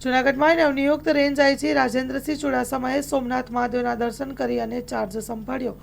જૂનાગઢમાં નવનિયુક્ત range IG Rajendrasinh ચુડાસમાએ સોમનાથ મહાદેવના દર્શન કરી અને ચાર્જ સંભાળ્યો.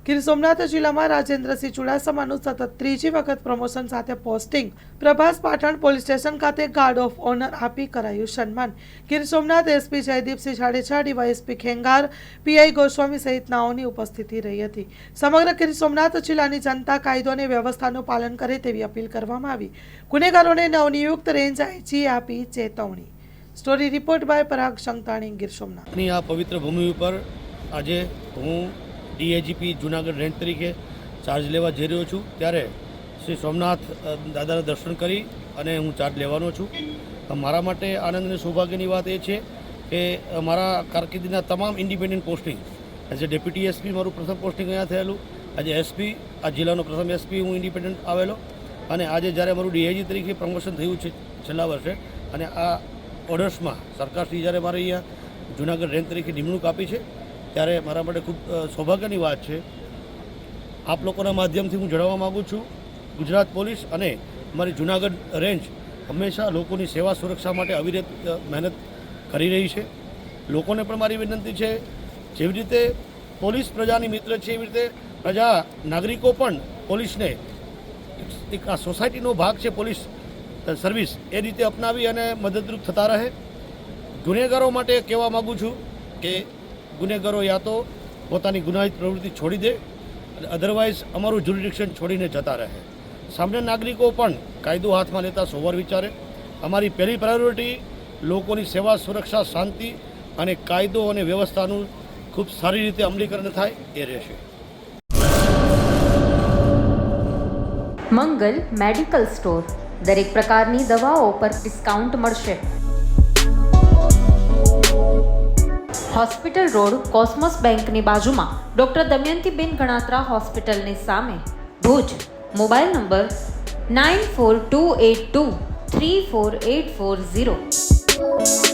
ગીર સોમનાથ જિલ્લામાં રાજેન્દ્રસિંહ ચુડાસમાનું સતત ત્રીજી વખત પ્રમોશન સાથે posting. Prabhas Patan police station ખાતે ગાર્ડ ઓફ ઓનર આપી કરાયું સન્માન. Gir Somnath SP Jaydeepsinh Jadeja, DYSP Khengar, PI Goswami સહિતનાઓની ઉપસ્થિતિ રહી હતી. સમગ્ર ગીર સોમનાથ જિલ્લાની જનતા કાયદો અને વ્યવસ્થાનું પાલન કરે તેવી અપીલ કરવામાં આવી. ગુનેગારોને નવનિયુક્ત રેન્જ આઈજીએ આપી ચેતવણી. સ્ટોરી રિપોર્ટ બાય પરાગ સંતાણી, ગીર સોમનાથ. આ પવિત્ર ભૂમિ ઉપર આજે હું ડીએજીપી જૂનાગઢ રેન્જ તરીકે ચાર્જ લેવા જઈ રહ્યો છું. ત્યારે શ્રી સોમનાથ દાદાના દર્શન કરી અને હું ચાર્જ લેવાનો છું. મારા માટે આનંદ અને સૌભાગ્યની વાત એ છે કે મારા કારકિર્દીના તમામ independent posting, as a deputy SP મારું પ્રથમ પોસ્ટિંગ અહીંયા થયેલું, આજે એસપી, આ જિલ્લાનો પ્રથમ એસપી હું ઇન્ડિપેન્ડન્ટ આવેલો, અને આજે જ્યારે મારું ડીઆઈજી તરીકે પ્રમોશન થયું છે છેલ્લા વર્ષે, અને આ ઓર્ડર્સમાં સરકારશ્રી જ્યારે મારે અહીંયા જૂનાગઢ રેન્જ તરીકે નિમણૂક આપી છે, ત્યારે મારા માટે ખૂબ સૌભાગ્યની વાત છે. આપ લોકોના માધ્યમથી હું જણાવવા માગું છું, ગુજરાત પોલીસ અને અમારી જૂનાગઢ રેન્જ હંમેશા લોકોની સેવા સુરક્ષા માટે અવિરત મહેનત કરી રહી છે. લોકોને પણ મારી વિનંતી છે, જેવી રીતે પોલીસ પ્રજાની મિત્ર છે, એવી રીતે પ્રજા નાગરિકો પણ પોલીસને એક આ સોસાયટીનો ભાગ છે પોલીસ સર્વિસ, એ રીતે અપનાવી અને મદદરૂપ થતા રહે. ગુનેગારો માટે કહેવા માગું છું કે ગુનેગારો યા તો પોતાની ગુનાહિત પ્રવૃત્તિ છોડી દે, અને અધરવાઇઝ અમારું જ્યુરિડિક્શન છોડીને જતા રહે. સામાન્ય નાગરિકો પણ કાયદો હાથમાં લેતા સોવાર વિચારે. અમારી પહેલી પ્રાયોરિટી લોકોની સેવા, સુરક્ષા, શાંતિ અને કાયદો અને વ્યવસ્થાનું ખૂબ સારી રીતે અમલીકરણ થાય એ રહેશે. મંગલ મેડિકલ સ્ટોર, દરેક પ્રકારની દવાઓ પર ડિસ્કાઉન્ટ મળશે. હોસ્પિટલ રોડ, કોસ્મોસ બેંકની બાજુમાં, ડૉક્ટર દમયંતીબેન ગણાત્રા હોસ્પિટલની સામે, ભુજ. Mobile number 9428234840.